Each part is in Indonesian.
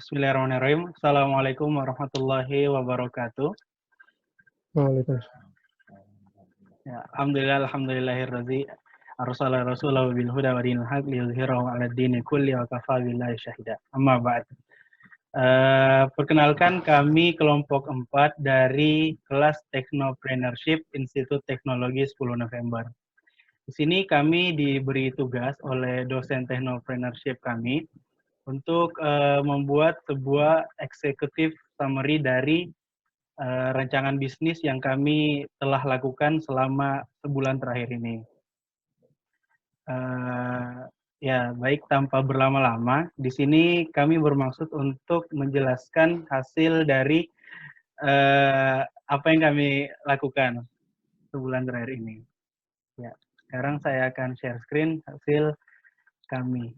Bismillahirrahmanirrahim. Assalamualaikum warahmatullahi wabarakatuh. Waalaikumsalam. Ya, alhamdulillahirradzi arsala rasulahu bil huda wa dinil haq liyudhhirahu 'ala dini kulli wa kafa billahi syahida. Amma ba'd. Perkenalkan kami kelompok 4 dari kelas Technopreneurship Institut Teknologi 10 November. Di sini kami diberi tugas oleh dosen Technopreneurship kami untuk membuat sebuah executive summary dari rancangan bisnis yang kami telah lakukan selama sebulan terakhir ini. Ya, baik tanpa berlama-lama, di sini kami bermaksud untuk menjelaskan hasil dari apa yang kami lakukan sebulan terakhir ini. Ya, sekarang saya akan share screen hasil kami.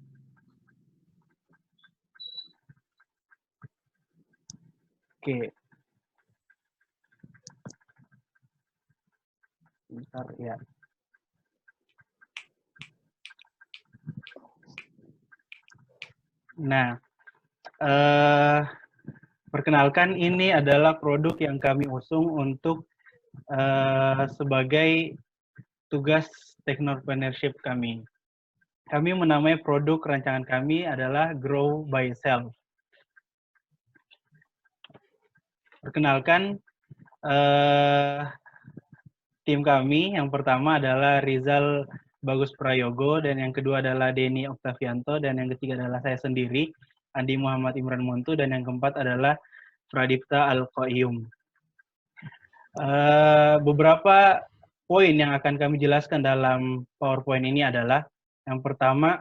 Oke. Bentar, ya. Nah, perkenalkan ini adalah produk yang kami usung untuk sebagai tugas Technopreneurship kami. Kami menamai produk rancangan kami adalah Grow by Self. Perkenalkan tim kami, yang pertama adalah Rizal Bagus Prayogo, dan yang kedua adalah Denny Oktavianto, dan yang ketiga adalah saya sendiri, Andi Muhammad Imran Muntu, dan yang keempat adalah Pradipta Al-Qayyum. Beberapa poin yang akan kami jelaskan dalam PowerPoint ini adalah, yang pertama,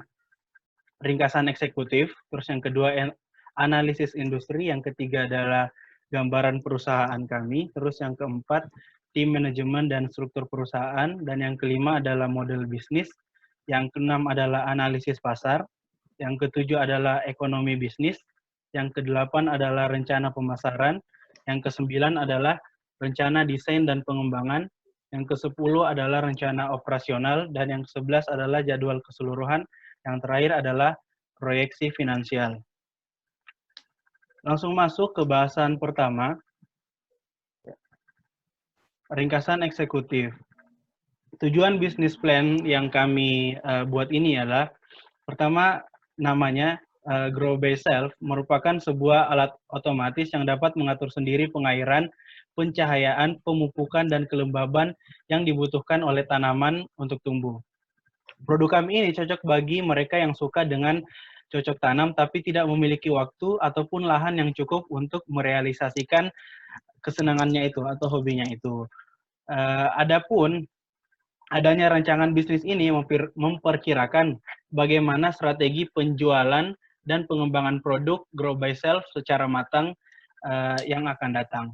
ringkasan eksekutif, terus yang kedua, analisis industri, yang ketiga adalah gambaran perusahaan kami, terus yang keempat, tim manajemen dan struktur perusahaan, dan yang kelima adalah model bisnis, yang keenam adalah analisis pasar, yang ketujuh adalah ekonomi bisnis, yang kedelapan adalah rencana pemasaran, yang kesembilan adalah rencana desain dan pengembangan, yang kesepuluh adalah rencana operasional, dan yang kesebelas adalah jadwal keseluruhan, yang terakhir adalah proyeksi finansial. Langsung masuk ke bahasan pertama, ringkasan eksekutif. Tujuan bisnis plan yang kami buat ini adalah, pertama, namanya Grow by Self merupakan sebuah alat otomatis yang dapat mengatur sendiri pengairan, pencahayaan, pemupukan, dan kelembaban yang dibutuhkan oleh tanaman untuk tumbuh. Produk kami ini cocok bagi mereka yang suka dengan cocok tanam tapi tidak memiliki waktu ataupun lahan yang cukup untuk merealisasikan kesenangannya itu atau hobinya itu. Adapun adanya rancangan bisnis ini memperkirakan bagaimana strategi penjualan dan pengembangan produk Grow by Self secara matang yang akan datang.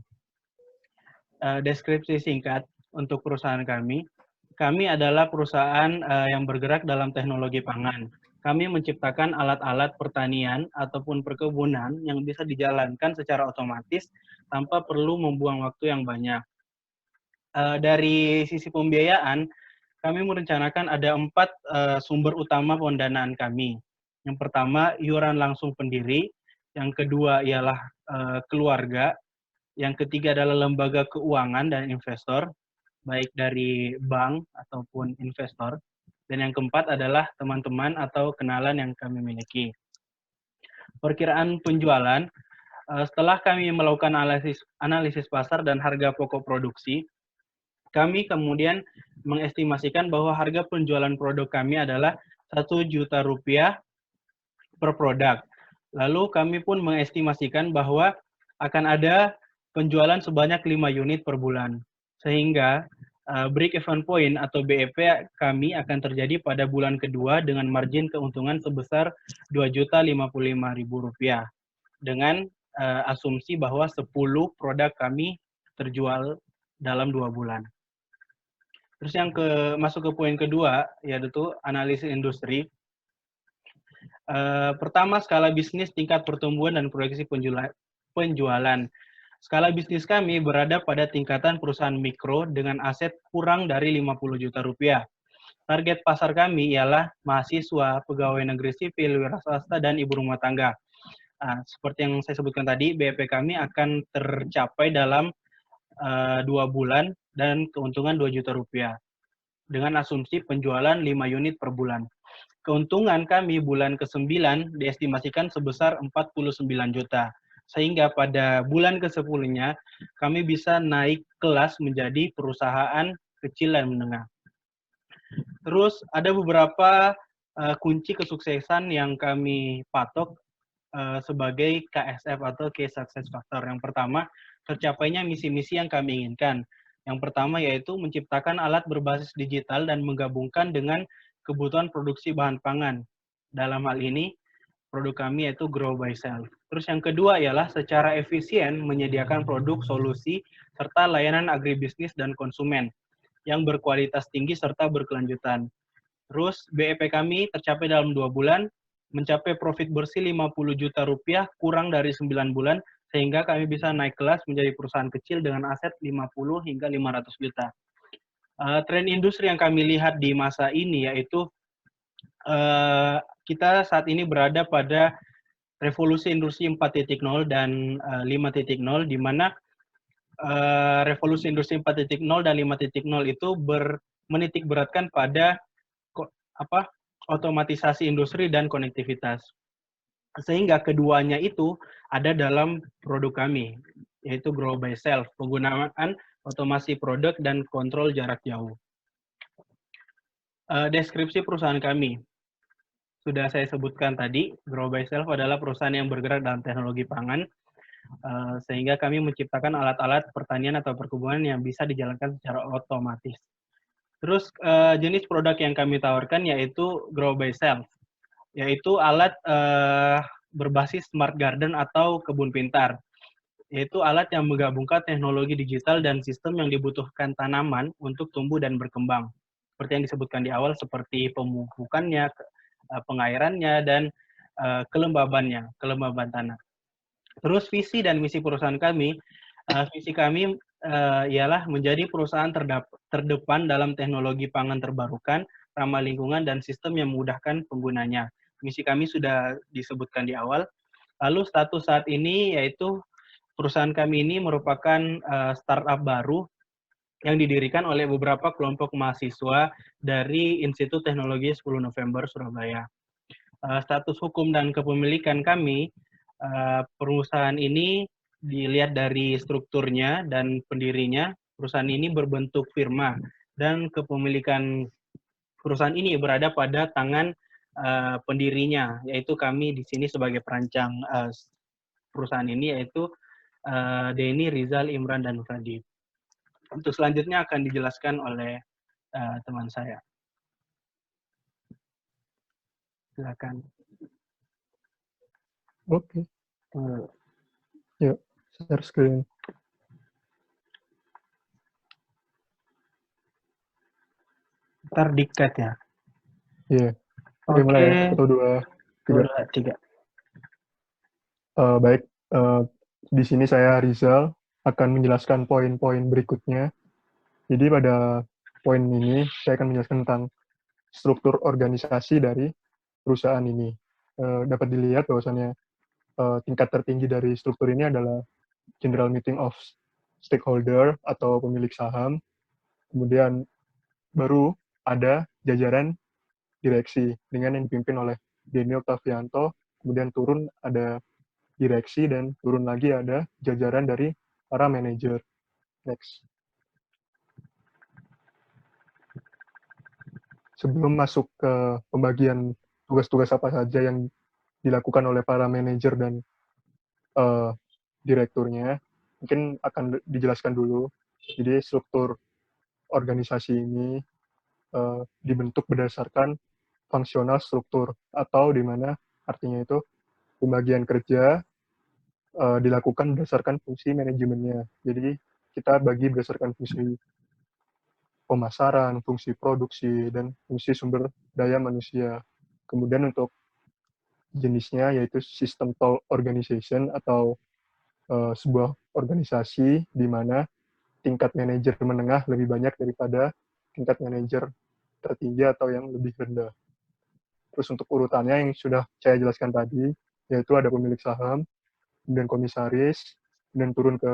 Deskripsi singkat untuk perusahaan kami. Kami adalah perusahaan yang bergerak dalam teknologi pangan. Kami menciptakan alat-alat pertanian ataupun perkebunan yang bisa dijalankan secara otomatis tanpa perlu membuang waktu yang banyak. Dari sisi pembiayaan, kami merencanakan ada 4 sumber utama pendanaan kami. Yang pertama, iuran langsung pendiri. Yang kedua ialah keluarga. Yang ketiga adalah lembaga keuangan dan investor, baik dari bank ataupun investor. Dan yang keempat adalah teman-teman atau kenalan yang kami miliki. Perkiraan penjualan, setelah kami melakukan analisis pasar dan harga pokok produksi, kami kemudian mengestimasikan bahwa harga penjualan produk kami adalah Rp1 juta per produk. Lalu kami pun mengestimasikan bahwa akan ada penjualan sebanyak 5 unit per bulan. Sehingga break-even point atau BEP kami akan terjadi pada bulan kedua dengan margin keuntungan sebesar Rp2.055.000 dengan asumsi bahwa 10 produk kami terjual dalam 2 bulan. Terus yang masuk ke poin kedua, yaitu analisis industri. Pertama, skala bisnis, tingkat pertumbuhan, dan proyeksi penjualan. Skala bisnis kami berada pada tingkatan perusahaan mikro dengan aset kurang dari Rp50 juta. Target pasar kami ialah mahasiswa, pegawai negeri sipil, wira swasta, dan ibu rumah tangga. Seperti yang saya sebutkan tadi, BEP kami akan tercapai dalam 2 bulan dan keuntungan 2 juta rupiah dengan asumsi penjualan 5 unit per bulan. Keuntungan kami bulan ke-9 diestimasikan sebesar 49 juta. Sehingga pada bulan ke-10-nya kami bisa naik kelas menjadi perusahaan kecil dan menengah. Terus ada beberapa kunci kesuksesan yang kami patok sebagai KSF atau Key Success Factor. Yang pertama, tercapainya misi-misi yang kami inginkan. Yang pertama yaitu menciptakan alat berbasis digital dan menggabungkan dengan kebutuhan produksi bahan pangan. Dalam hal ini, produk kami yaitu Grow by Self. Terus yang kedua ialah secara efisien menyediakan produk, solusi, serta layanan agribisnis dan konsumen yang berkualitas tinggi serta berkelanjutan. Terus BEP kami tercapai dalam 2 bulan, mencapai profit bersih 50 juta rupiah kurang dari 9 bulan, sehingga kami bisa naik kelas menjadi perusahaan kecil dengan aset 50 hingga 500 juta. Tren industri yang kami lihat di masa ini yaitu kita saat ini berada pada revolusi industri 4.0 dan 5.0, di mana revolusi industri 4.0 dan 5.0 itu menitik beratkan pada otomatisasi industri dan konektivitas. Sehingga keduanya itu ada dalam produk kami, yaitu Grow by Self, penggunaan otomasi produk dan kontrol jarak jauh. Deskripsi perusahaan kami. Sudah saya sebutkan tadi, Grow by Self adalah perusahaan yang bergerak dalam teknologi pangan, sehingga kami menciptakan alat-alat pertanian atau perkebunan yang bisa dijalankan secara otomatis. Terus jenis produk yang kami tawarkan yaitu Grow by Self, yaitu alat berbasis smart garden atau kebun pintar, yaitu alat yang menggabungkan teknologi digital dan sistem yang dibutuhkan tanaman untuk tumbuh dan berkembang. Seperti yang disebutkan di awal, seperti pemupukannya, pengairannya, dan kelembaban tanah. Terus visi dan misi perusahaan kami, visi kami ialah menjadi perusahaan terdepan dalam teknologi pangan terbarukan, ramah lingkungan, dan sistem yang memudahkan penggunanya. Misi kami sudah disebutkan di awal. Lalu status saat ini yaitu perusahaan kami ini merupakan startup baru yang didirikan oleh beberapa kelompok mahasiswa dari Institut Teknologi 10 November Surabaya. Status hukum dan kepemilikan kami, perusahaan ini dilihat dari strukturnya dan pendirinya, perusahaan ini berbentuk firma dan kepemilikan perusahaan ini berada pada tangan pendirinya, yaitu kami di sini sebagai perancang perusahaan ini, yaitu Denny, Rizal, Imran, dan Fadib. Untuk selanjutnya akan dijelaskan oleh teman saya. Silakan. Oke. Yuk, share screen. Ntar dikat ya. Iya. Oke, mulai ya. 1, 2, 3. Baik, di sini saya Rizal akan menjelaskan poin-poin berikutnya. Jadi pada poin ini saya akan menjelaskan tentang struktur organisasi dari perusahaan ini. Dapat dilihat bahwasannya tingkat tertinggi dari struktur ini adalah General Meeting of Stakeholder atau pemilik saham. Kemudian baru ada jajaran direksi dengan yang dipimpin oleh Denny Octavianto. Kemudian turun ada direksi dan turun lagi ada jajaran dari para manajer. Next. Sebelum masuk ke pembagian tugas-tugas apa saja yang dilakukan oleh para manajer dan direkturnya, mungkin akan dijelaskan dulu. Jadi struktur organisasi ini dibentuk berdasarkan fungsional struktur, atau di mana artinya itu pembagian kerja dilakukan berdasarkan fungsi manajemennya. Jadi kita bagi berdasarkan fungsi pemasaran, fungsi produksi, dan fungsi sumber daya manusia. Kemudian untuk jenisnya yaitu System Tool Organization atau sebuah organisasi di mana tingkat manajer menengah lebih banyak daripada tingkat manajer tertinggi atau yang lebih rendah. Terus untuk urutannya yang sudah saya jelaskan tadi, yaitu ada pemilik saham, kemudian komisaris, kemudian turun ke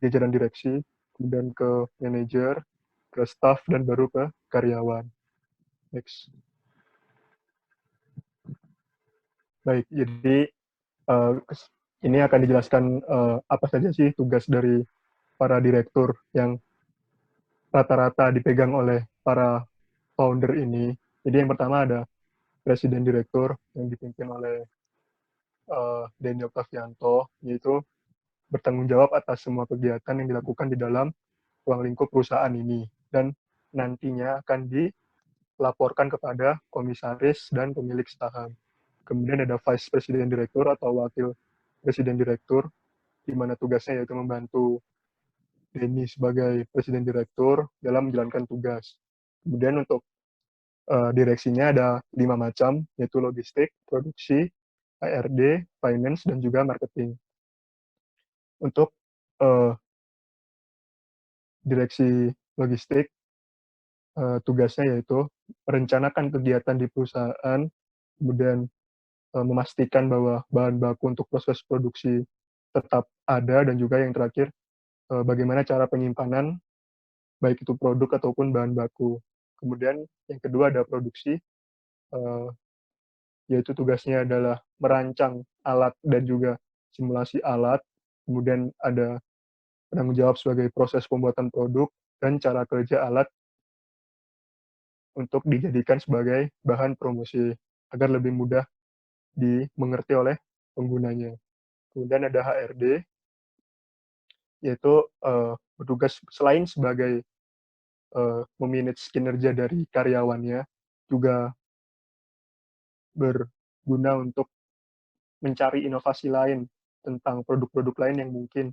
jajaran direksi, kemudian ke manajer, ke staff, dan baru ke karyawan. Next. Baik, jadi uh, ini akan dijelaskan apa saja sih tugas dari para direktur yang rata-rata dipegang oleh para founder ini. Jadi yang pertama ada presiden direktur yang dipimpin oleh Denny Octavianto, yaitu bertanggung jawab atas semua kegiatan yang dilakukan di dalam ruang lingkup perusahaan ini dan nantinya akan dilaporkan kepada komisaris dan pemilik saham. Kemudian ada vice president direktur atau wakil presiden direktur, di mana tugasnya yaitu membantu Denny sebagai presiden direktur dalam menjalankan tugas. Kemudian untuk direksinya ada 5 macam, yaitu logistik, produksi, HRD, finance, dan juga marketing. Untuk direksi logistik, tugasnya yaitu merencanakan kegiatan di perusahaan, kemudian memastikan bahwa bahan baku untuk proses produksi tetap ada, dan juga yang terakhir, bagaimana cara penyimpanan, baik itu produk ataupun bahan baku. Kemudian yang kedua ada produksi, yaitu tugasnya adalah merancang alat dan juga simulasi alat, kemudian ada penanggung jawab sebagai proses pembuatan produk dan cara kerja alat untuk dijadikan sebagai bahan promosi agar lebih mudah dimengerti oleh penggunanya. Kemudian ada HRD, yaitu bertugas selain sebagai memanage kinerja dari karyawannya, juga berguna untuk mencari inovasi lain tentang produk-produk lain yang mungkin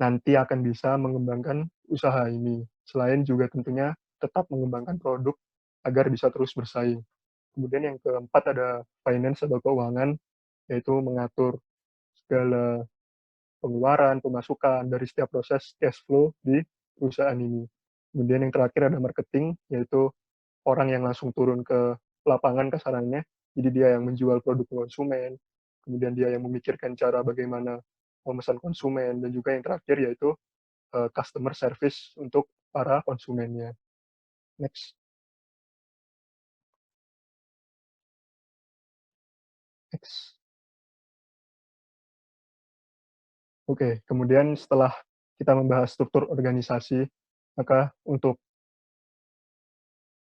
nanti akan bisa mengembangkan usaha ini. Selain juga tentunya tetap mengembangkan produk agar bisa terus bersaing. Kemudian yang keempat ada finance atau keuangan, yaitu mengatur segala pengeluaran, pemasukan dari setiap proses cash flow di perusahaan ini. Kemudian yang terakhir ada marketing, yaitu orang yang langsung turun ke lapangan kasarannya, jadi dia yang menjual produk ke konsumen, kemudian dia yang memikirkan cara bagaimana memesan konsumen, dan juga yang terakhir yaitu customer service untuk para konsumennya. Next. Next. Oke, kemudian setelah kita membahas struktur organisasi, maka untuk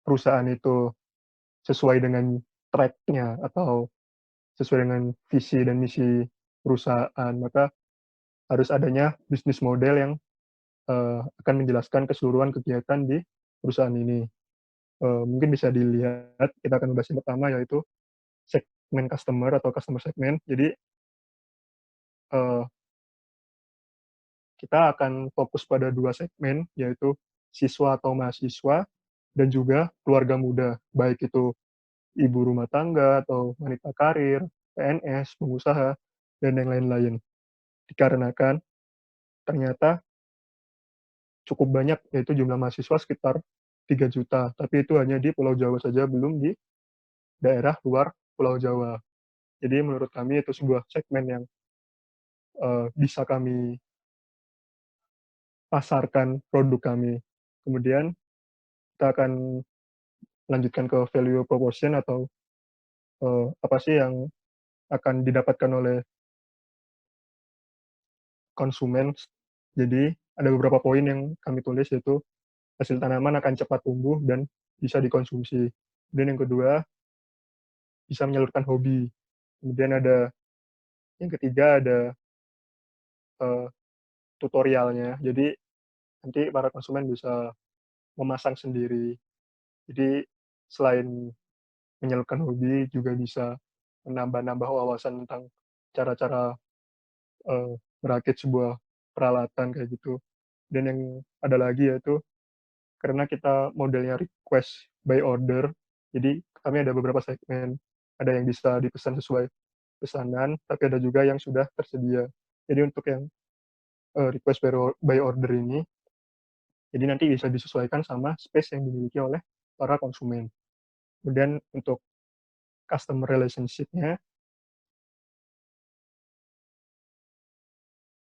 perusahaan itu sesuai dengan track-nya atau sesuai dengan visi dan misi perusahaan, maka harus adanya bisnis model yang akan menjelaskan keseluruhan kegiatan di perusahaan ini. Mungkin bisa dilihat, kita akan membahas yang pertama yaitu segmen customer atau customer segment. Jadi uh, kita akan fokus pada 2 segmen, yaitu siswa atau mahasiswa dan juga keluarga muda, baik itu ibu rumah tangga atau wanita karir, PNS, pengusaha, dan yang lain-lain. Dikarenakan ternyata cukup banyak, yaitu jumlah mahasiswa sekitar 3 juta, tapi itu hanya di Pulau Jawa saja, belum di daerah luar Pulau Jawa. Jadi menurut kami itu sebuah segmen yang bisa kami pasarkan produk kami. Kemudian kita akan lanjutkan ke value proposition atau apa sih yang akan didapatkan oleh konsumen. Jadi ada beberapa poin yang kami tulis, yaitu hasil tanaman akan cepat tumbuh dan bisa dikonsumsi. Dan yang kedua, bisa menyalurkan hobi. Kemudian ada yang ketiga ada uh, tutorialnya. Jadi nanti para konsumen bisa memasang sendiri. Jadi selain menyalurkan hobi, juga bisa menambah-nambah wawasan tentang cara-cara merakit sebuah peralatan kayak gitu. Dan yang ada lagi yaitu karena kita modelnya request by order, jadi kami ada beberapa segmen. Ada yang bisa dipesan sesuai pesanan, tapi ada juga yang sudah tersedia. Jadi untuk yang request by order ini, jadi nanti bisa disesuaikan sama space yang dimiliki oleh para konsumen. Kemudian untuk customer relationship-nya,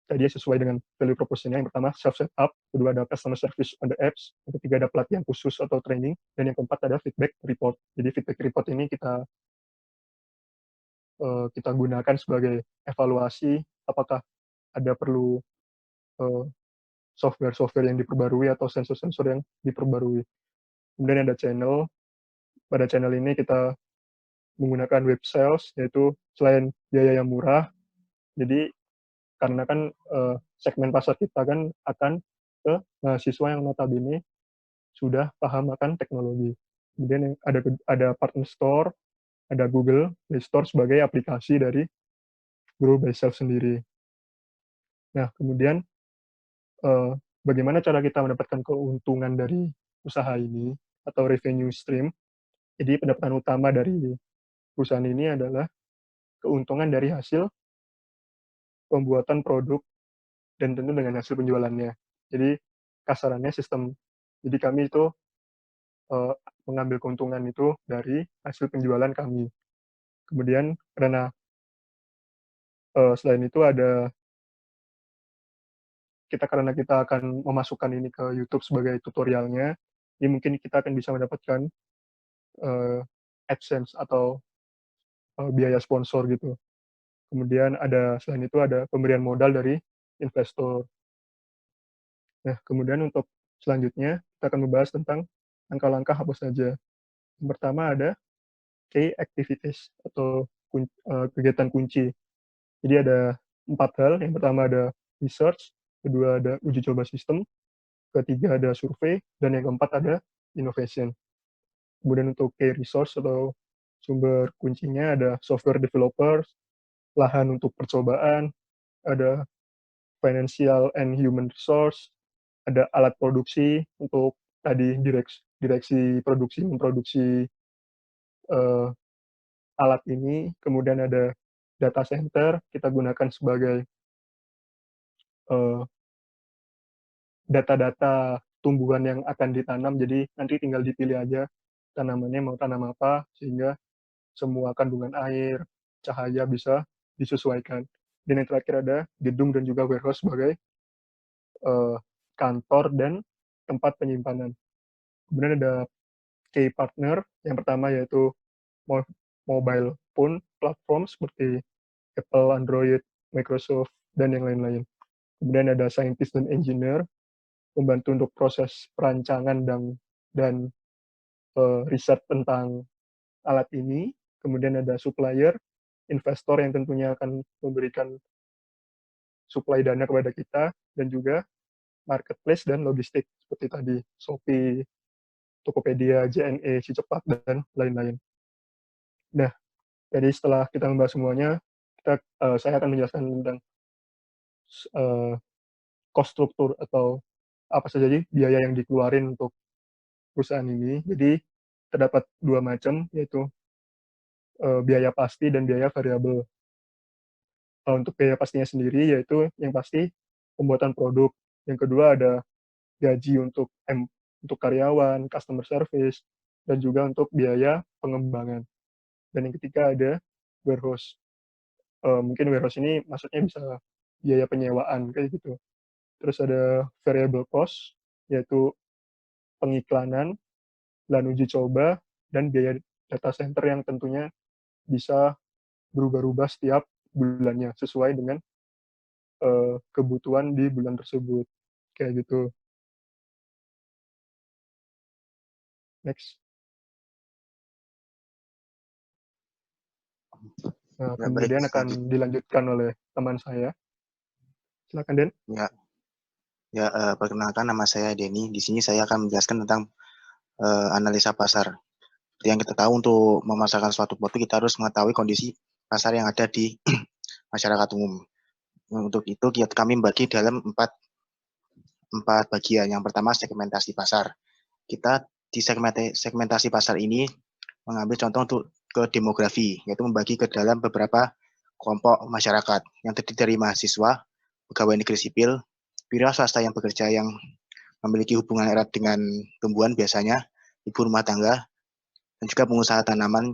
tadi sesuai dengan value proposition-nya. Yang pertama self setup, kedua ada customer service on the apps, yang ketiga ada pelatihan khusus atau training, dan yang keempat ada feedback report. Jadi feedback report ini kita gunakan sebagai evaluasi apakah ada perlu software-software yang diperbarui atau sensor-sensor yang diperbarui. Kemudian ada channel. Pada channel ini kita menggunakan web sales, yaitu selain biaya yang murah, jadi karena kan segmen pasar kita kan akan ke mahasiswa yang notabene sudah paham akan teknologi. Kemudian ada partner store, ada Google Play Store sebagai aplikasi dari Grow by Self sendiri. Nah, kemudian bagaimana cara kita mendapatkan keuntungan dari usaha ini atau revenue stream? Jadi pendapatan utama dari perusahaan ini adalah keuntungan dari hasil pembuatan produk dan tentu dengan hasil penjualannya. Jadi kasarannya sistem. Jadi kami itu mengambil keuntungan itu dari hasil penjualan kami. Kemudian karena selain itu karena kita akan memasukkan ini ke YouTube sebagai tutorialnya, ini mungkin kita akan bisa mendapatkan AdSense atau biaya sponsor gitu. Kemudian selain itu ada pemberian modal dari investor. Nah, kemudian untuk selanjutnya kita akan membahas tentang langkah-langkah apa saja. Yang pertama ada key activities atau kegiatan kunci. Jadi ada 4 hal. Yang pertama ada research, kedua ada uji coba sistem, ketiga ada survei, dan yang keempat ada innovation. Kemudian untuk key resource atau sumber kuncinya ada software developers, lahan untuk percobaan, ada financial and human resource, ada alat produksi untuk tadi direksi produksi memproduksi alat ini, kemudian ada data center kita gunakan sebagai data-data tumbuhan yang akan ditanam, jadi nanti tinggal dipilih aja tanamannya mau tanam apa, sehingga semua kandungan air, cahaya bisa disesuaikan. Dan yang terakhir ada gedung dan juga warehouse sebagai kantor dan tempat penyimpanan. Kemudian ada key partner, yang pertama yaitu mobile phone platform seperti Apple, Android, Microsoft, dan yang lain-lain. Kemudian ada scientist dan engineer, membantu untuk proses perancangan dan riset tentang alat ini. Kemudian ada supplier, investor yang tentunya akan memberikan supply dana kepada kita, dan juga marketplace dan logistik seperti tadi Shopee, Tokopedia, JNE, Cicepat, dan lain-lain. Nah, jadi setelah kita membahas semuanya, saya akan menjelaskan tentang cost struktur atau apa saja sih biaya yang dikeluarin untuk perusahaan ini. Jadi terdapat 2 macam, yaitu biaya pasti dan biaya variabel. Untuk biaya pastinya sendiri yaitu yang pasti pembuatan produk, yang kedua ada gaji untuk karyawan, customer service, dan juga untuk biaya pengembangan. Dan yang ketiga ada warehouse. Mungkin warehouse ini maksudnya bisa biaya penyewaan kayak gitu. Terus ada variable cost, yaitu pengiklanan, dan uji coba, dan biaya data center yang tentunya bisa berubah-ubah setiap bulannya sesuai dengan kebutuhan di bulan tersebut. Kayak gitu. Next. Nah, Ya, baik. kemudian akan dilanjutkan oleh teman saya. Silakan, Den. Perkenalkan, nama saya Denny. Di sini saya akan menjelaskan tentang analisa pasar. Seperti yang kita tahu, untuk memasarkan suatu produk kita harus mengetahui kondisi pasar yang ada di masyarakat umum. Untuk itu kami membagi dalam empat bagian. Yang pertama segmentasi pasar. Kita di segmentasi pasar ini mengambil contoh untuk ke demografi, yaitu membagi ke dalam beberapa kelompok masyarakat yang terdiri dari mahasiswa, pegawai negeri sipil, wira swasta yang bekerja yang memiliki hubungan erat dengan tumbuhan, biasanya ibu rumah tangga, dan juga pengusaha tanaman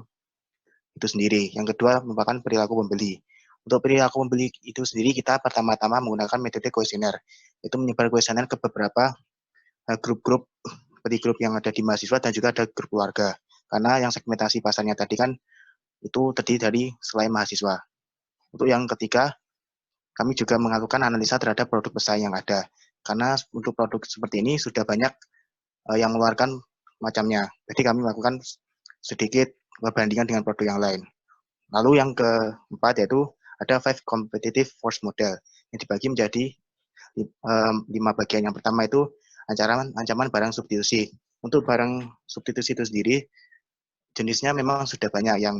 itu sendiri. Yang kedua merupakan perilaku pembeli. Untuk perilaku pembeli itu sendiri, kita pertama-tama menggunakan metode kuesioner. Itu menyebar kuesioner ke beberapa grup-grup, seperti grup yang ada di mahasiswa dan juga ada grup keluarga. Karena yang segmentasi pasarnya tadi kan itu terdiri dari selain mahasiswa. Untuk yang ketiga, kami juga melakukan analisa terhadap produk pesaing yang ada. Karena untuk produk seperti ini sudah banyak yang mengeluarkan macamnya. Jadi kami melakukan sedikit perbandingan dengan produk yang lain. Lalu yang keempat yaitu ada 5 competitive force model yang dibagi menjadi 5 bagian. Yang pertama itu ancaman barang substitusi. Untuk barang substitusi itu sendiri jenisnya memang sudah banyak yang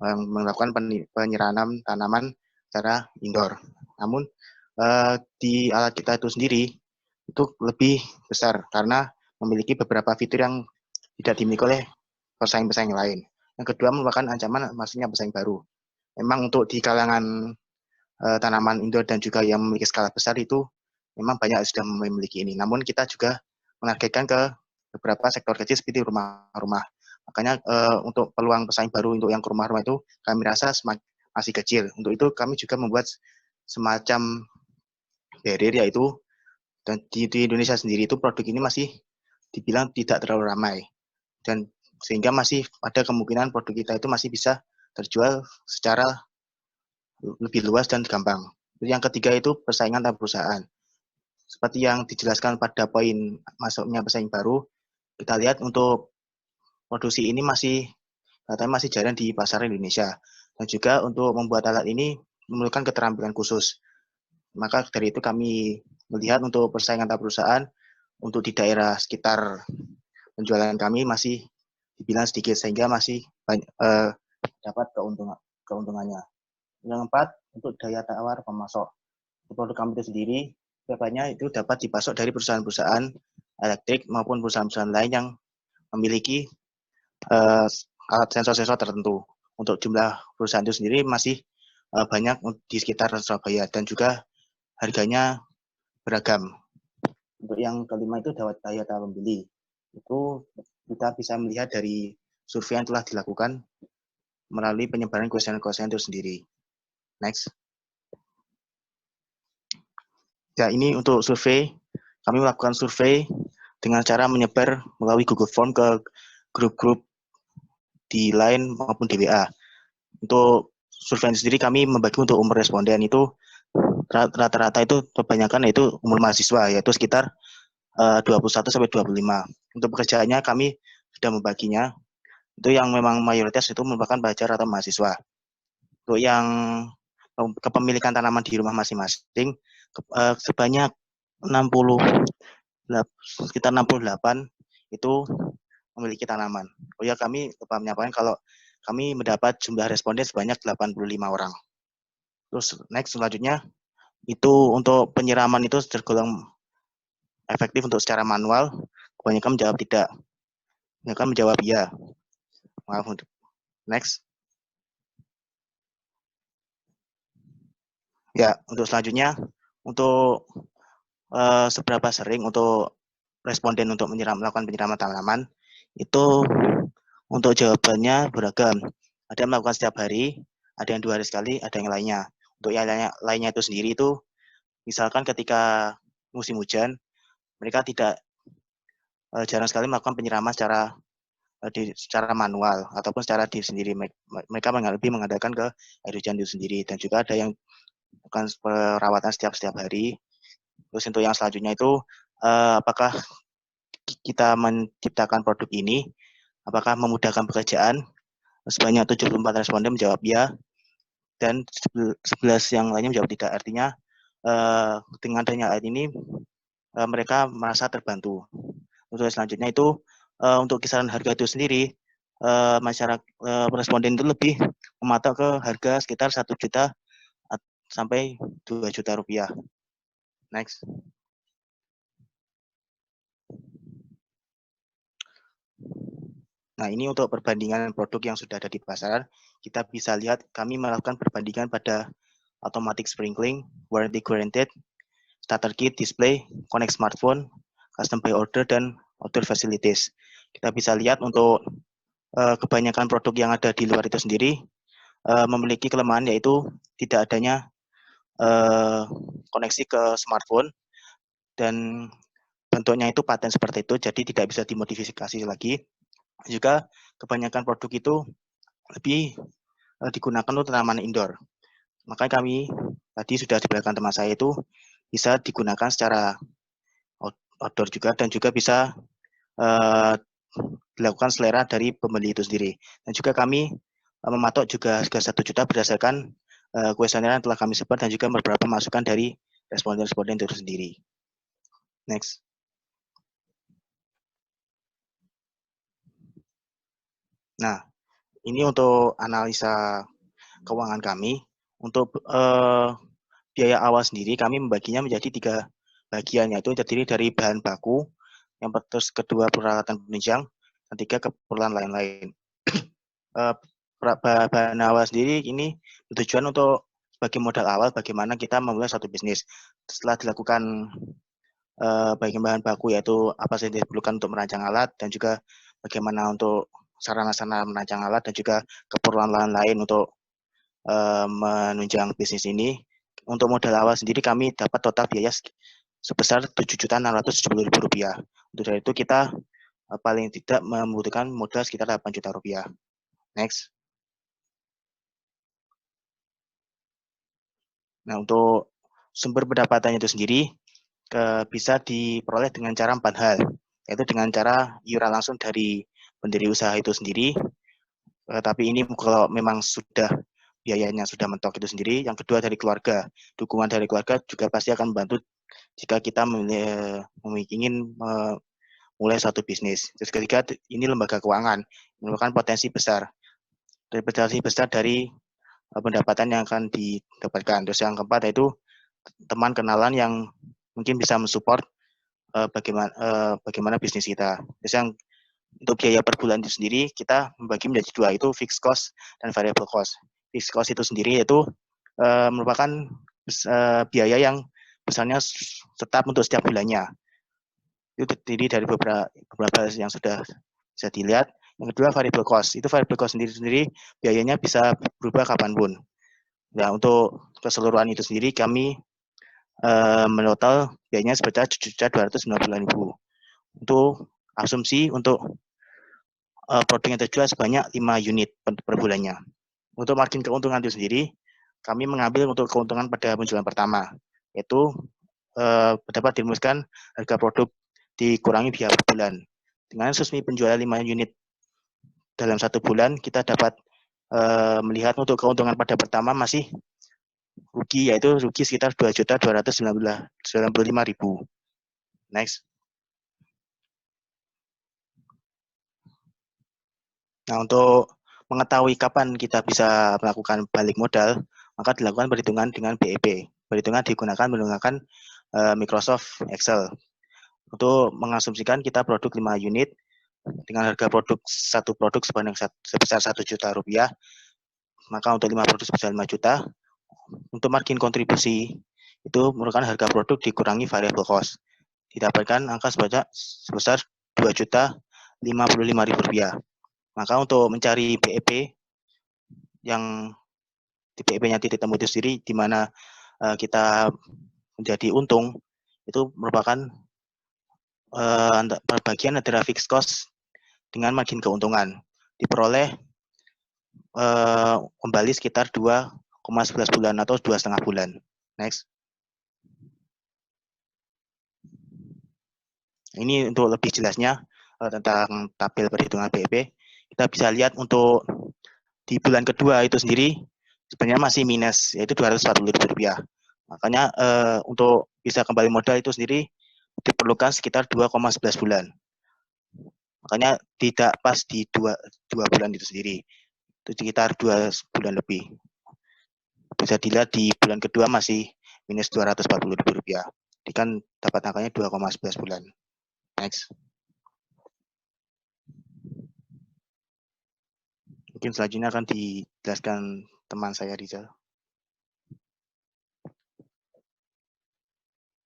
melakukan penyiraman tanaman secara indoor. Namun di alat kita itu sendiri itu lebih besar karena memiliki beberapa fitur yang tidak dimiliki oleh pesaing-pesaing lain. Yang kedua merupakan ancaman maksudnya pesaing baru. Memang untuk di kalangan tanaman indoor dan juga yang memiliki skala besar itu memang banyak sudah memiliki ini. Namun kita juga menargetkan ke beberapa sektor kecil seperti rumah-rumah. Makanya untuk peluang pesaing baru untuk yang ke rumah-rumah itu kami rasa masih kecil. Untuk itu kami juga membuat semacam barrier yaitu dan di Indonesia sendiri itu produk ini masih dibilang tidak terlalu ramai dan sehingga masih ada kemungkinan produk kita itu masih bisa terjual secara lebih luas dan gampang. Yang ketiga itu persaingan antar perusahaan. Seperti yang dijelaskan pada poin masuknya pesaing baru, kita lihat untuk produksi ini katanya masih jarang di pasar Indonesia. Dan juga untuk membuat alat ini memerlukan keterampilan khusus. Maka dari itu kami melihat untuk persaingan antar perusahaan untuk di daerah sekitar penjualan kami masih dibilang sedikit sehingga masih dapat keuntungannya. Yang keempat, untuk daya tawar pemasok. Produk kami itu sendiri biasanya itu dapat dipasok dari perusahaan-perusahaan elektrik maupun perusahaan-perusahaan lain yang memiliki alat sensor-sensor tertentu. Untuk jumlah perusahaan itu sendiri masih banyak di sekitar Surabaya dan juga harganya beragam. Untuk yang kelima itu daya tawar pembeli. Itu kita bisa melihat dari survei yang telah dilakukan melalui penyebaran kuesioner-kuesioner itu sendiri. Next. Ya, ini untuk survei. Kami melakukan survei dengan cara menyebar melalui Google Form ke grup-grup di Line maupun di WA. Untuk survei sendiri kami membagi untuk umur responden itu rata-rata itu kebanyakan yaitu umur mahasiswa yaitu sekitar 21 sampai 25. Untuk pekerjaannya kami sudah membaginya. Itu yang memang mayoritas itu merupakan pelajar atau mahasiswa. Untuk yang kepemilikan tanaman di rumah masing-masing sebanyak 68 itu memiliki tanaman. Oh ya, kami lupa menyampaikan kalau kami mendapat jumlah responden sebanyak 85 orang. Terus next selanjutnya itu untuk penyiraman itu tergolong efektif untuk secara manual. Kebanyakan menjawab tidak. Kebanyakan menjawab iya. Maaf untuk next. Ya, untuk selanjutnya untuk seberapa sering untuk responden untuk melakukan penyiraman tanaman itu untuk jawabannya beragam. Ada yang melakukan setiap hari, ada yang 2 hari sekali, ada yang lainnya. Untuk yang lainnya itu sendiri itu misalkan ketika musim hujan mereka tidak jarang sekali melakukan penyiraman secara manual ataupun secara diri sendiri. Mereka lebih mengandalkan ke air hujan itu sendiri dan juga ada yang bukan perawatan setiap hari. Terus untuk yang selanjutnya itu apakah kita menciptakan produk ini apakah memudahkan pekerjaan? Sebanyak 74 responden menjawab ya dan 11 yang lainnya menjawab tidak. Artinya dengan adanya alat ini mereka merasa terbantu. Untuk selanjutnya itu untuk kisaran harga itu sendiri masyarakat responden itu lebih mematok ke harga sekitar 1 juta sampai 2 juta rupiah. Next. Nah, ini untuk perbandingan produk yang sudah ada di pasaran. Kita bisa lihat kami melakukan perbandingan pada automatic sprinkling, warranty guaranteed, starter kit, display, connect smartphone, custom by order, dan outdoor facilities. Kita bisa lihat untuk kebanyakan produk yang ada di luar itu sendiri, memiliki kelemahan yaitu tidak adanya koneksi ke smartphone dan bentuknya itu paten seperti itu, jadi tidak bisa dimodifikasi lagi. Juga kebanyakan produk itu lebih digunakan untuk tanaman indoor. Makanya kami tadi sudah di belakang teman saya itu bisa digunakan secara outdoor juga dan juga bisa dilakukan selera dari pembeli itu sendiri. Dan juga kami mematok juga harga 1 juta berdasarkan kuesioner yang telah kami sebar dan juga beberapa masukan dari responden-responden itu sendiri. Next. Nah, ini untuk analisa keuangan kami. Untuk biaya awal sendiri kami membaginya menjadi 3 bagian, yaitu terdiri dari bahan baku, yang terus kedua peralatan penunjang, dan 3 keperluan lain-lain. Bahan awal sendiri ini tujuan untuk sebagai modal awal bagaimana kita memulai suatu bisnis. Setelah dilakukan bahan baku, yaitu apa saja diperlukan untuk merancang alat dan juga bagaimana untuk sarana-sarana merancang alat dan juga keperluan lain-lain untuk menunjang bisnis ini. Untuk modal awal sendiri kami dapat total biaya sebesar Rp7.670.000. Untuk dari itu kita paling tidak membutuhkan modal sekitar Rp8 juta. Next. Nah, untuk sumber pendapatan itu sendiri bisa diperoleh dengan cara 4 hal, yaitu dengan cara iuran langsung dari pendiri usaha itu sendiri, tapi ini kalau memang sudah biayanya sudah mentok itu sendiri. Yang kedua dari keluarga, dukungan dari keluarga juga pasti akan membantu jika kita ingin mulai suatu bisnis. Terus ketiga, ini lembaga keuangan, merupakan potensi besar dari pendapatan yang akan didapatkan. Terus yang keempat yaitu teman kenalan yang mungkin bisa mensupport bagaimana bisnis kita. Terus yang untuk biaya per bulan itu sendiri kita membagi menjadi 2, itu fixed cost dan variable cost. Fixed cost itu sendiri yaitu merupakan biaya yang besarnya tetap untuk setiap bulannya. Itu terdiri dari beberapa yang sudah bisa dilihat. Yang kedua variable cost. Itu variable cost sendiri biayanya bisa berubah kapanpun. Nah, untuk keseluruhan itu sendiri kami menotal biayanya sebesar Rp7.290.000. Untuk asumsi untuk produk yang terjual sebanyak 5 unit per bulannya. Untuk margin keuntungan itu sendiri, kami mengambil untuk keuntungan pada penjualan pertama, yaitu dapat dirumuskan harga produk dikurangi biaya per bulan. Dengan asumsi penjualan 5 unit dalam 1 bulan, kita dapat melihat untuk keuntungan pada pertama masih rugi, yaitu rugi sekitar Rp2.295.000. Next. Nah, untuk mengetahui kapan kita bisa melakukan balik modal, maka dilakukan perhitungan dengan BEP. Perhitungan digunakan menggunakan Microsoft Excel. Untuk mengasumsikan kita produk 5 unit dengan harga satu produk sebesar Rp1 juta, maka untuk 5 produk sebesar 5 juta, untuk margin kontribusi itu merupakan harga produk dikurangi variable cost. Didapatkan angka sebesar Rp2.055.000. Maka untuk mencari BEP yang di BEP-nya titik temu itu sendiri, di mana kita menjadi untung, itu merupakan perbagian antara fixed cost dengan margin keuntungan. Diperoleh kembali sekitar 2,11 bulan atau 2,5 bulan. Next. Ini untuk lebih jelasnya tentang tabel perhitungan BEP. Kita bisa lihat untuk di bulan kedua itu sendiri sebenarnya masih minus, yaitu Rp240.000. Makanya untuk bisa kembali modal itu sendiri diperlukan sekitar 2,11 bulan. Makanya tidak pas di 2 bulan itu sendiri. Itu sekitar 2 bulan lebih. Bisa dilihat di bulan kedua masih minus Rp240.000. Jadi kan dapat angkanya 2,11 bulan. Next. Mungkin selanjutnya akan dijelaskan teman saya, Rizal.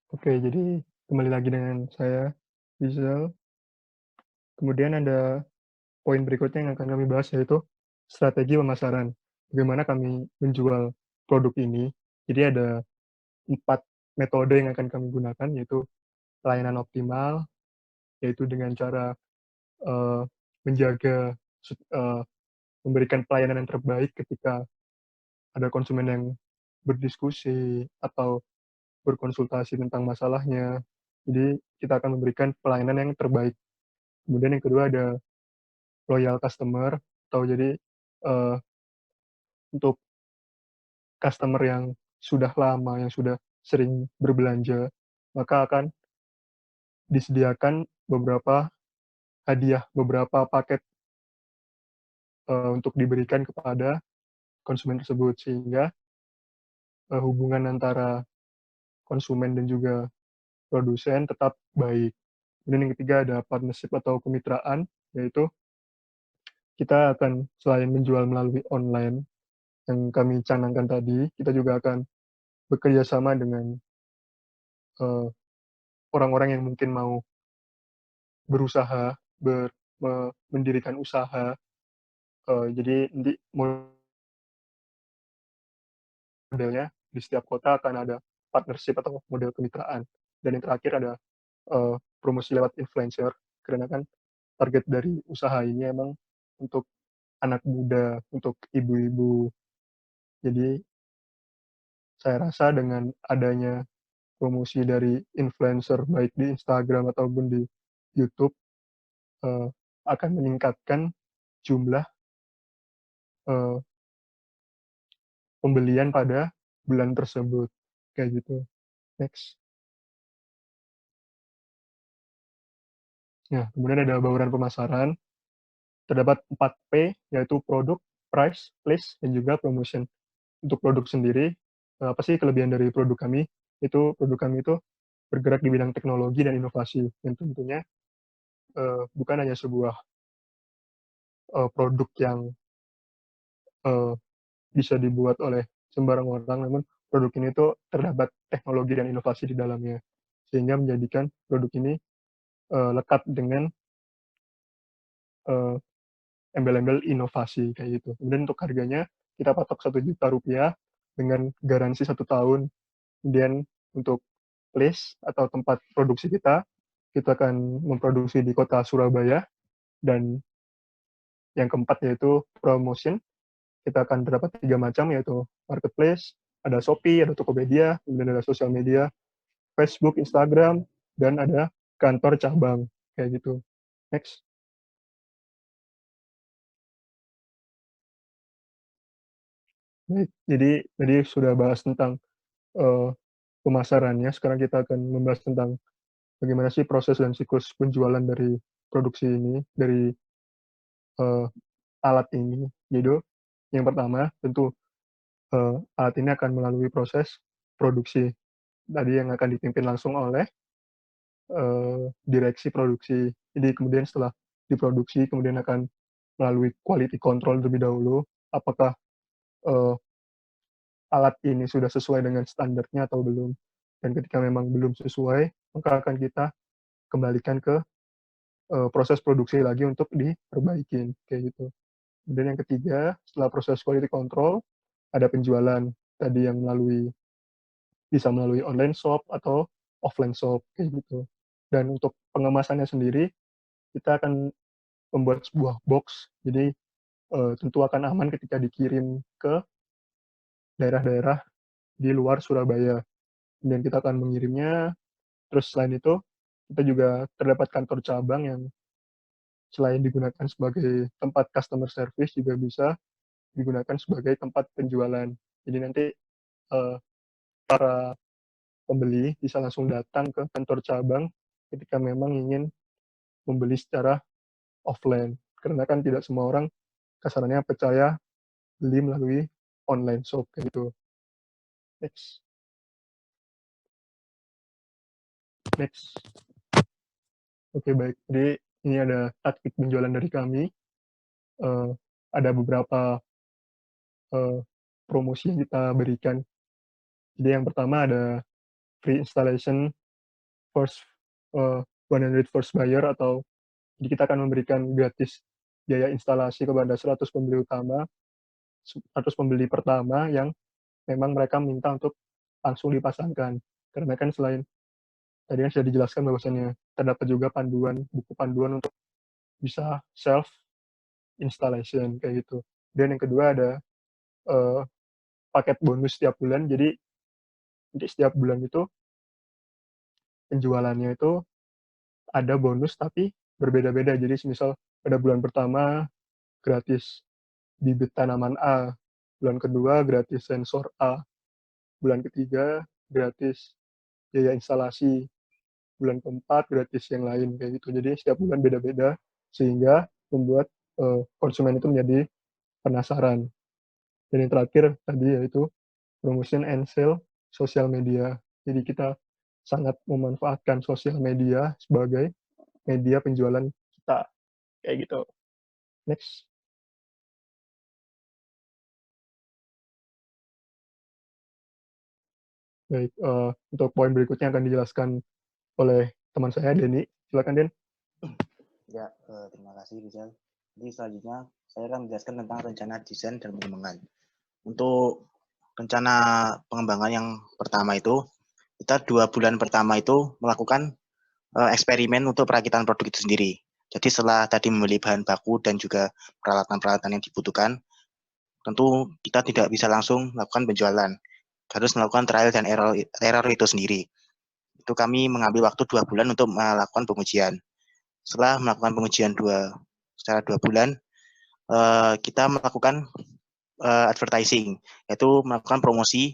Oke, jadi kembali lagi dengan saya, Rizal. Kemudian ada poin berikutnya yang akan kami bahas, yaitu strategi pemasaran. bagaimana kami menjual produk ini. Jadi ada 4 metode yang akan kami gunakan, yaitu pelayanan optimal, yaitu dengan cara eee, menjaga memberikan pelayanan yang terbaik ketika ada konsumen yang berdiskusi atau berkonsultasi tentang masalahnya. Jadi kita akan memberikan pelayanan yang terbaik. Kemudian yang kedua ada loyal customer, atau jadi, eee, untuk customer yang sudah lama, yang sudah sering berbelanja, maka akan disediakan beberapa hadiah, beberapa paket, untuk diberikan kepada konsumen tersebut, sehingga, hubungan antara konsumen dan juga produsen tetap baik. Kemudian yang ketiga ada partnership atau kemitraan, yaitu kita akan selain menjual melalui online yang kami canangkan tadi, kita juga akan bekerja sama dengan, eee, orang-orang yang mungkin mau berusaha, mendirikan usaha, jadi nanti modelnya di setiap kota akan ada partnership atau model kemitraan. Dan yang terakhir ada, promosi lewat influencer, karena kan target dari usaha ini emang untuk anak muda, untuk ibu-ibu. Jadi saya rasa dengan adanya promosi dari influencer baik di Instagram ataupun di YouTube, eee, akan meningkatkan jumlah, eee, pembelian pada bulan tersebut, kayak gitu. Next. Nah, kemudian ada bauran pemasaran, terdapat 4P, yaitu produk, price, place, dan juga promotion. Untuk produk sendiri, apa sih kelebihan dari produk kami? Itu produk kami itu bergerak di bidang teknologi dan inovasi, yang tentunya, bukan hanya sebuah, produk yang, eee, bisa dibuat oleh sembarang orang, namun produk ini tuh terdapat teknologi dan inovasi di dalamnya, sehingga menjadikan produk ini, lekat dengan, eee, embel-embel inovasi, kayak gitu. Kemudian untuk harganya, kita patok Rp1.000.000 dengan garansi 1 tahun. Kemudian untuk place atau tempat produksi kita akan memproduksi di kota Surabaya, dan yang keempat yaitu promotion, kita akan terdapat 3 macam, yaitu marketplace, ada Shopee, ada Tokopedia, kemudian ada sosial media, Facebook, Instagram, dan ada kantor cabang, kayak gitu. Next. Baik, jadi tadi sudah bahas tentang, eee, pemasarannya, sekarang kita akan membahas tentang bagaimana sih proses dan siklus penjualan dari produksi ini, dari, eee, alat ini. Jadi, yang pertama tentu, alat ini akan melalui proses produksi, tadi yang akan dipimpin langsung oleh, direksi produksi. Jadi kemudian setelah diproduksi, kemudian akan melalui quality control terlebih dahulu, apakah, eee, alat ini sudah sesuai dengan standarnya atau belum. Dan ketika memang belum sesuai, maka akan kita kembalikan ke, proses produksi lagi untuk diperbaikin, kayak gitu. Kemudian yang ketiga, setelah proses quality control, ada penjualan, tadi yang bisa melalui online shop atau offline shop, kayak gitu. Dan untuk pengemasannya sendiri, kita akan membuat sebuah box, jadi, tentu akan aman ketika dikirim ke daerah-daerah di luar Surabaya. Kemudian kita akan mengirimnya, terus selain itu, kita juga terdapat kantor cabang yang selain digunakan sebagai tempat customer service, juga bisa digunakan sebagai tempat penjualan. Jadi nanti, eee, para pembeli bisa langsung datang ke kantor cabang ketika memang ingin membeli secara offline. Karena kan tidak semua orang kasarannya percaya beli melalui online shop, kayak gitu. Next. Next. Oke, baik. Jadi ini ada taktik penjualan dari kami, eee, ada beberapa, eee, promosi yang kita berikan. Jadi yang pertama ada free installation first, eee, 100 first buyer, atau jadi kita akan memberikan gratis biaya instalasi kepada 100 pembeli utama, 100 pembeli pertama yang memang mereka minta untuk langsung dipasangkan. Karena kan selain tadi kan sudah dijelaskan bahwasannya terdapat juga buku panduan untuk bisa self installation kayak gitu. Dan yang kedua ada eh, paket bonus setiap bulan. Jadi setiap bulan itu penjualannya itu ada bonus tapi berbeda-beda. Jadi misal pada bulan pertama gratis bibit tanaman A, bulan kedua gratis sensor A, bulan ketiga gratis biaya instalasi, bulan keempat gratis yang lain kayak gitu. Jadi setiap bulan beda-beda sehingga membuat konsumen itu menjadi penasaran. Dan yang terakhir tadi yaitu promotion and sale sosial media. Jadi kita sangat memanfaatkan sosial media sebagai media penjualan kita kayak gitu. Next. Baik, untuk poin berikutnya akan dijelaskan oleh teman saya, Denny. Silakan, Den. Ya, terima kasih, Rizal. Jadi selanjutnya saya akan menjelaskan tentang rencana desain dan pengembangan. Untuk rencana pengembangan yang pertama itu, kita 2 bulan pertama itu melakukan eksperimen untuk perakitan produk itu sendiri. Jadi setelah tadi membeli bahan baku dan juga peralatan-peralatan yang dibutuhkan, tentu kita tidak bisa langsung melakukan penjualan. Harus melakukan trial dan error itu sendiri. Itu kami mengambil waktu 2 bulan untuk melakukan pengujian. Setelah melakukan pengujian secara 2 bulan, kita melakukan advertising, yaitu melakukan promosi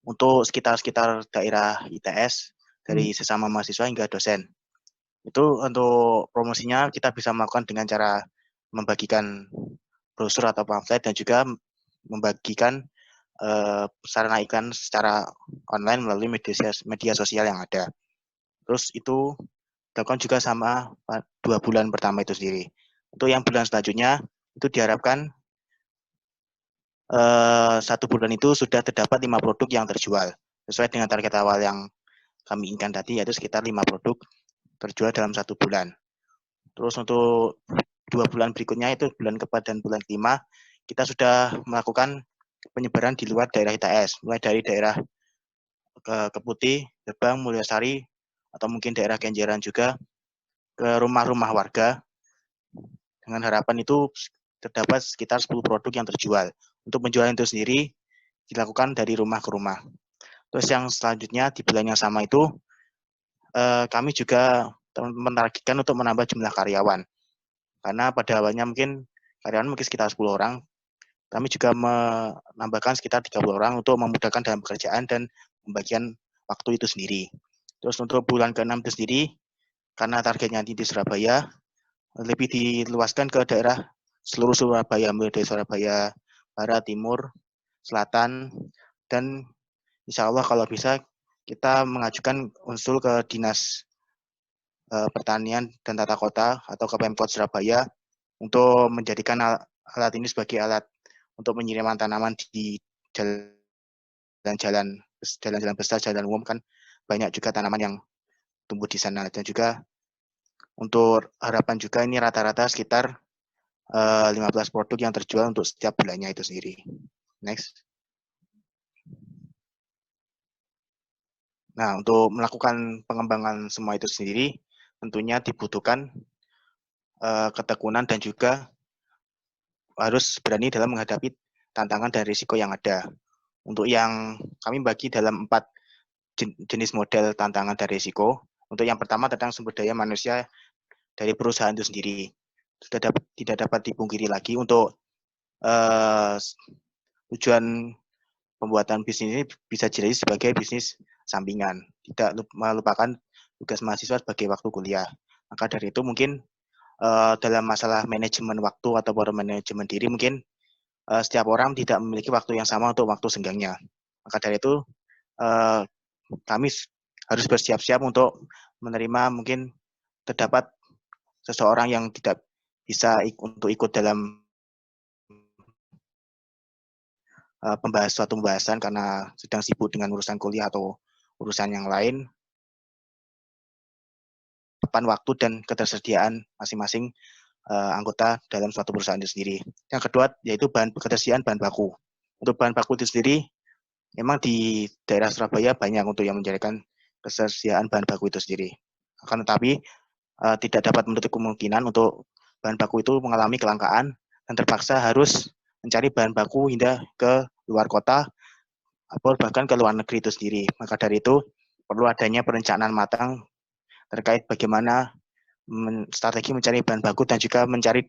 untuk sekitar daerah ITS, dari sesama mahasiswa hingga dosen. Itu untuk promosinya kita bisa melakukan dengan cara membagikan brosur atau pamflet dan juga membagikan sarana iklan secara online melalui media sosial yang ada. Terus itu dilakukan juga sama 2 bulan pertama itu sendiri. Untuk yang bulan selanjutnya itu diharapkan 1 bulan itu sudah terdapat 5 produk yang terjual sesuai dengan target awal yang kami inginkan tadi, yaitu sekitar 5 produk terjual dalam 1 bulan. Terus untuk 2 bulan berikutnya itu bulan keempat dan bulan kelima kita sudah melakukan penyebaran di luar daerah ITS, mulai dari daerah Keputih, Gebang, Mulyasari, atau mungkin daerah Kenjeran juga, ke rumah-rumah warga, dengan harapan itu terdapat sekitar 10 produk yang terjual. Untuk penjualan itu sendiri dilakukan dari rumah ke rumah. Terus yang selanjutnya di bulan yang sama itu kami juga menargetkan untuk menambah jumlah karyawan. Karena pada awalnya mungkin karyawan sekitar 10 orang, kami juga menambahkan sekitar 30 orang untuk memudahkan dalam pekerjaan dan pembagian waktu itu sendiri. Terus untuk bulan ke-6 itu sendiri, karena targetnya di Surabaya, lebih diluaskan ke daerah seluruh Surabaya, mulai dari Surabaya Barat, Timur, Selatan, dan insya Allah kalau bisa kita mengajukan unsur ke Dinas Pertanian dan Tata Kota atau ke Pemkot Surabaya untuk menjadikan alat ini sebagai alat untuk penyiraman tanaman di jalan-jalan besar, jalan umum kan banyak juga tanaman yang tumbuh di sana. Dan juga untuk harapan juga ini rata-rata sekitar 15 produk yang terjual untuk setiap bulannya itu sendiri. Next. Nah, untuk melakukan pengembangan semua itu sendiri, tentunya dibutuhkan ketekunan dan juga harus berani dalam menghadapi tantangan dan risiko yang ada. Untuk yang kami bagi dalam 4 jenis model tantangan dan risiko. Untuk yang pertama tentang sumber daya manusia dari perusahaan itu sendiri. Tidak dapat dipungkiri lagi untuk tujuan pembuatan bisnis ini bisa jadi sebagai bisnis sampingan. Tidak melupakan tugas mahasiswa sebagai waktu kuliah. Maka dari itu mungkin dalam masalah manajemen waktu atau manajemen diri mungkin setiap orang tidak memiliki waktu yang sama untuk waktu senggangnya. Maka dari itu kami harus bersiap-siap untuk menerima mungkin terdapat seseorang yang tidak bisa untuk ikut dalam suatu pembahasan karena sedang sibuk dengan urusan kuliah atau urusan yang lain. Waktu dan ketersediaan masing-masing anggota dalam suatu perusahaan itu sendiri. Yang kedua yaitu ketersediaan bahan baku. Untuk bahan baku itu sendiri, memang di daerah Surabaya banyak untuk yang mencarikan ketersediaan bahan baku itu sendiri. Akan tetapi tidak dapat menutup kemungkinan untuk bahan baku itu mengalami kelangkaan dan terpaksa harus mencari bahan baku hingga ke luar kota atau bahkan ke luar negeri itu sendiri. Maka dari itu perlu adanya perencanaan matang terkait bagaimana strategi mencari bahan baku dan juga mencari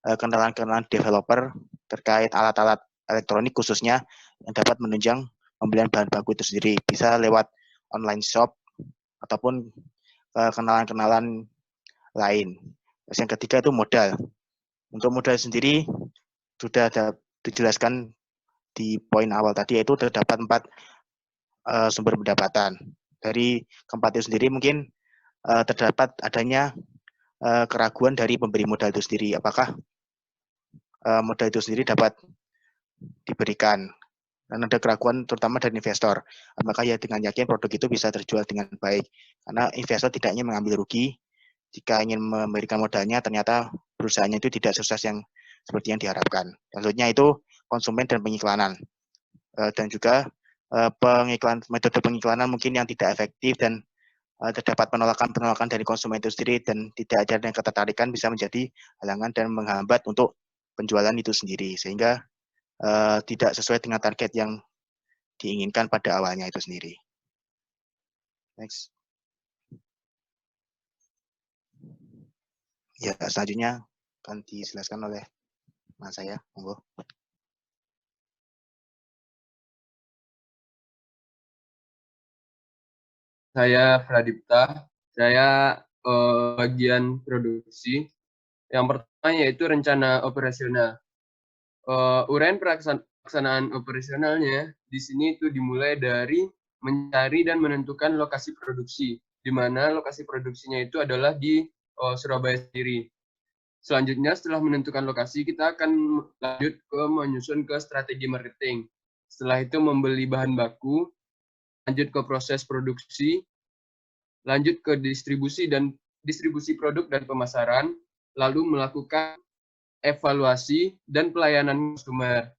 kenalan-kenalan developer terkait alat-alat elektronik khususnya yang dapat menunjang pembelian bahan baku itu sendiri. Bisa lewat online shop ataupun kenalan-kenalan lain. Terus yang ketiga itu modal. Untuk modal sendiri sudah ada dijelaskan di poin awal tadi, yaitu terdapat 4 sumber pendapatan. Dari keempat itu sendiri mungkin terdapat adanya keraguan dari pemberi modal itu sendiri. Apakah modal itu sendiri dapat diberikan? Dan ada keraguan terutama dari investor. Apakah ya dengan yakin produk itu bisa terjual dengan baik? Karena investor tidak ingin mengambil rugi jika ingin memberikan modalnya, ternyata perusahaannya itu tidak sukses yang seperti yang diharapkan. Selanjutnya itu konsumen dan pengiklanan. Dan juga metode pengiklanan mungkin yang tidak efektif dan terdapat penolakan dari konsumen itu sendiri dan tidak ada ketertarikan bisa menjadi halangan dan menghambat untuk penjualan itu sendiri. Sehingga tidak sesuai dengan target yang diinginkan pada awalnya itu sendiri. Next. Ya, selanjutnya akan dijelaskan oleh Mas saya, monggo. Saya Pradipta, saya bagian produksi. Yang pertama yaitu rencana operasional. Uraian pelaksanaan operasionalnya di sini itu dimulai dari mencari dan menentukan lokasi produksi, di mana lokasi produksinya itu adalah di Surabaya sendiri. Selanjutnya setelah menentukan lokasi, kita akan lanjut ke menyusun ke strategi marketing. Setelah itu membeli bahan baku, lanjut ke proses produksi, lanjut ke distribusi produk dan pemasaran, lalu melakukan evaluasi dan pelayanan konsumer.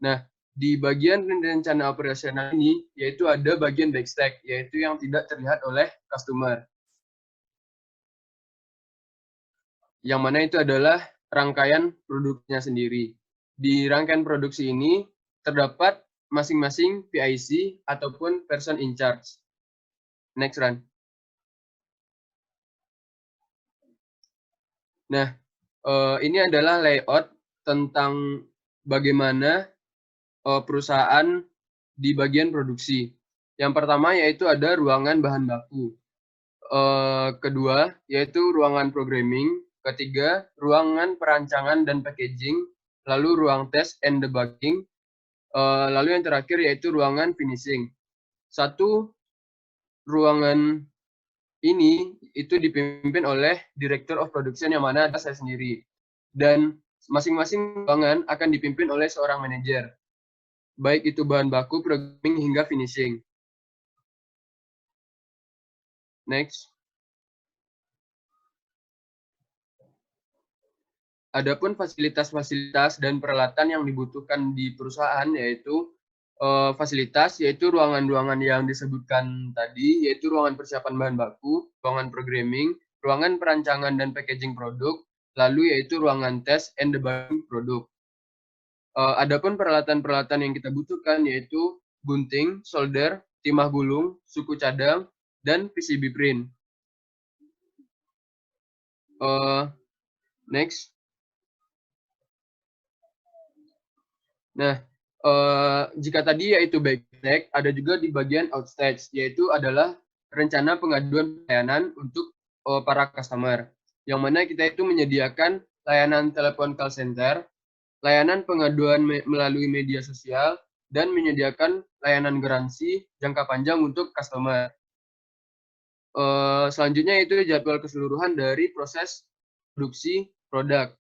Nah, di bagian rencana operasional ini, yaitu ada bagian backstage, yaitu yang tidak terlihat oleh customer. Yang mana itu adalah rangkaian produknya sendiri. Di rangkaian produksi ini terdapat masing-masing PIC ataupun person in charge. Next run. Nah, ini adalah layout tentang bagaimana perusahaan di bagian produksi. Yang pertama yaitu ada ruangan bahan baku. Kedua yaitu ruangan programming. Ketiga, ruangan perancangan dan packaging. Lalu ruang test and debugging. Lalu yang terakhir yaitu ruangan finishing. Satu ruangan ini itu dipimpin oleh Director of Production yang mana ada saya sendiri. Dan masing-masing ruangan akan dipimpin oleh seorang manajer. Baik itu bahan baku, programming, hingga finishing. Next. Adapun fasilitas-fasilitas dan peralatan yang dibutuhkan di perusahaan yaitu fasilitas, yaitu ruangan-ruangan yang disebutkan tadi, yaitu ruangan persiapan bahan baku, ruangan programming, ruangan perancangan dan packaging produk, lalu yaitu ruangan test and debugging produk. Adapun peralatan-peralatan yang kita butuhkan yaitu gunting, solder, timah gulung, suku cadang, dan PCB print. Next. Nah, jika tadi yaitu backstage, ada juga di bagian outstage, yaitu adalah rencana pengaduan pelayanan untuk para customer. Yang mana kita itu menyediakan layanan telepon call center, layanan pengaduan melalui media sosial, dan menyediakan layanan garansi jangka panjang untuk customer. Selanjutnya itu jadwal keseluruhan dari proses produksi produk.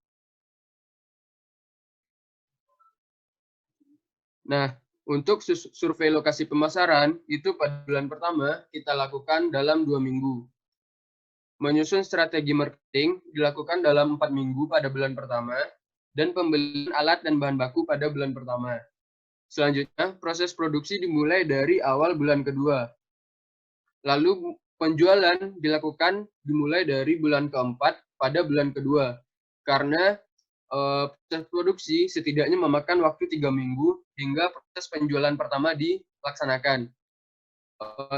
Nah, untuk survei lokasi pemasaran, itu pada bulan pertama kita lakukan dalam 2 minggu. Menyusun strategi marketing dilakukan dalam 4 minggu pada bulan pertama, dan pembelian alat dan bahan baku pada bulan pertama. Selanjutnya, proses produksi dimulai dari awal bulan kedua. Lalu penjualan dilakukan dimulai dari bulan keempat pada bulan kedua. Karena proses produksi setidaknya memakan waktu 3 minggu hingga proses penjualan pertama dilaksanakan.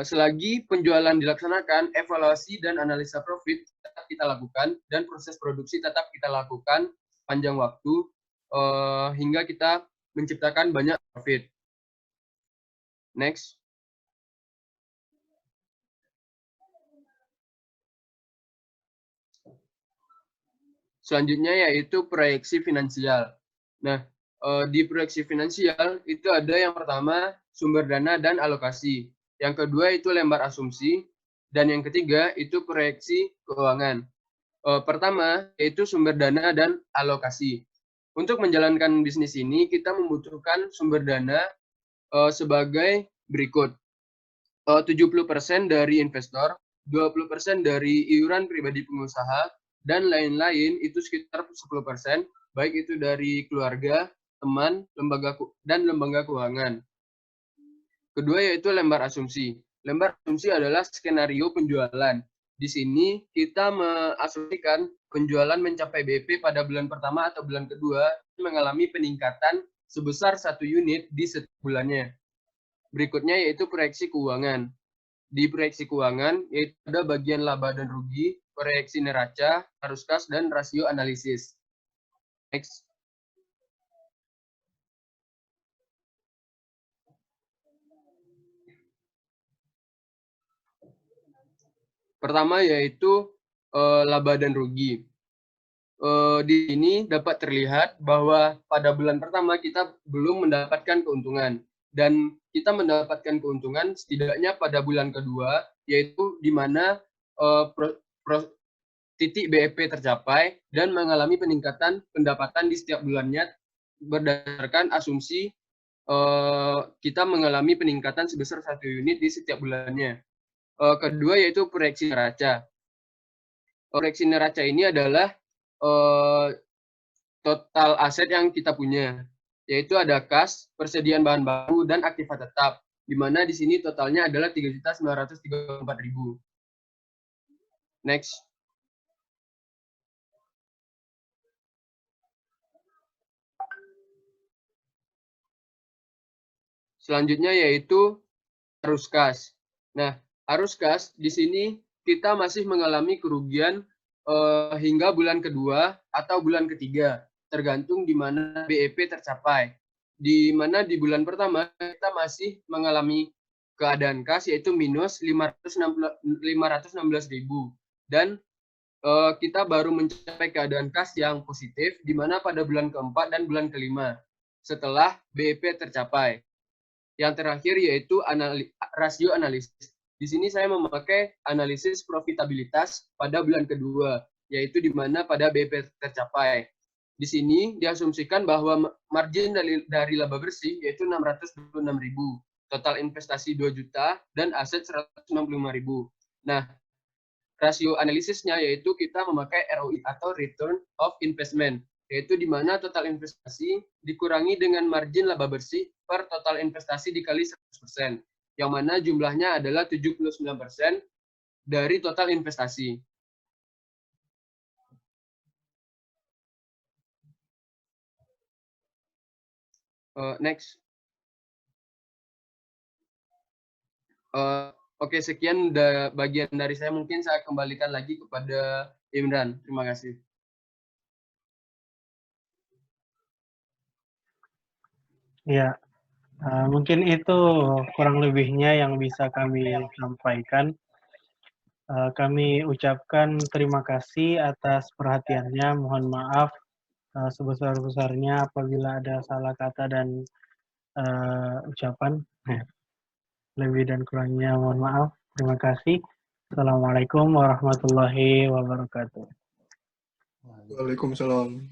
Selagi penjualan dilaksanakan, evaluasi dan analisa profit tetap kita lakukan, dan proses produksi tetap kita lakukan panjang waktu hingga kita menciptakan banyak profit. Next. Selanjutnya yaitu proyeksi finansial. Nah, di proyeksi finansial itu ada yang pertama sumber dana dan alokasi. Yang kedua itu lembar asumsi, dan yang ketiga itu proyeksi keuangan. Pertama yaitu sumber dana dan alokasi. Untuk menjalankan bisnis ini kita membutuhkan sumber dana sebagai berikut. 70% dari investor, 20% dari iuran pribadi pengusaha, dan lain-lain itu sekitar 10%, baik itu dari keluarga, teman, dan lembaga keuangan. Kedua yaitu lembar asumsi. Lembar asumsi adalah skenario penjualan. Di sini kita mengasumsikan penjualan mencapai BIP pada bulan pertama atau bulan kedua mengalami peningkatan sebesar 1 unit di setiap bulannya. Berikutnya yaitu proyeksi keuangan. Di proyeksi keuangan yaitu ada bagian laba dan rugi, proyeksi neraca, arus kas, dan rasio analisis. Next. Pertama yaitu laba dan rugi. Di sini dapat terlihat bahwa pada bulan pertama kita belum mendapatkan keuntungan, dan kita mendapatkan keuntungan setidaknya pada bulan kedua, yaitu di mana titik BIP tercapai dan mengalami peningkatan pendapatan di setiap bulannya berdasarkan asumsi kita mengalami peningkatan sebesar 1 unit di setiap bulannya. Kedua yaitu proyeksi neraca. Proyeksi neraca ini adalah total aset yang kita punya, yaitu ada kas, persediaan bahan baku, dan aktiva tetap, di mana di sini totalnya adalah 3.934.000. Next. Selanjutnya yaitu arus kas. Nah, arus kas di sini kita masih mengalami kerugian hingga bulan kedua atau bulan ketiga, tergantung di mana BIP tercapai. Di mana di bulan pertama kita masih mengalami keadaan kas yaitu minus 516.000, dan kita baru mencapai keadaan kas yang positif di mana pada bulan keempat dan bulan kelima setelah BIP tercapai. Yang terakhir yaitu rasio analisis. Di sini saya memakai analisis profitabilitas pada bulan kedua, yaitu di mana pada BIP tercapai. Di sini diasumsikan bahwa margin dari laba bersih yaitu 626.000, total investasi 2 juta, dan aset 195.000. Nah, rasio analisisnya yaitu kita memakai ROI atau Return of Investment, yaitu di mana total investasi dikurangi dengan margin laba bersih per total investasi dikali 100%, yang mana jumlahnya adalah 79% dari total investasi. Next. Oke, sekian bagian dari saya. Mungkin saya kembalikan lagi kepada Imran. Terima kasih. Ya, mungkin itu kurang lebihnya yang bisa kami sampaikan. Kami ucapkan terima kasih atas perhatiannya. Mohon maaf sebesar-besarnya apabila ada salah kata dan ucapan. Lebih dan kurangnya mohon maaf. Terima kasih. Assalamualaikum warahmatullahi wabarakatuh. Waalaikumsalam.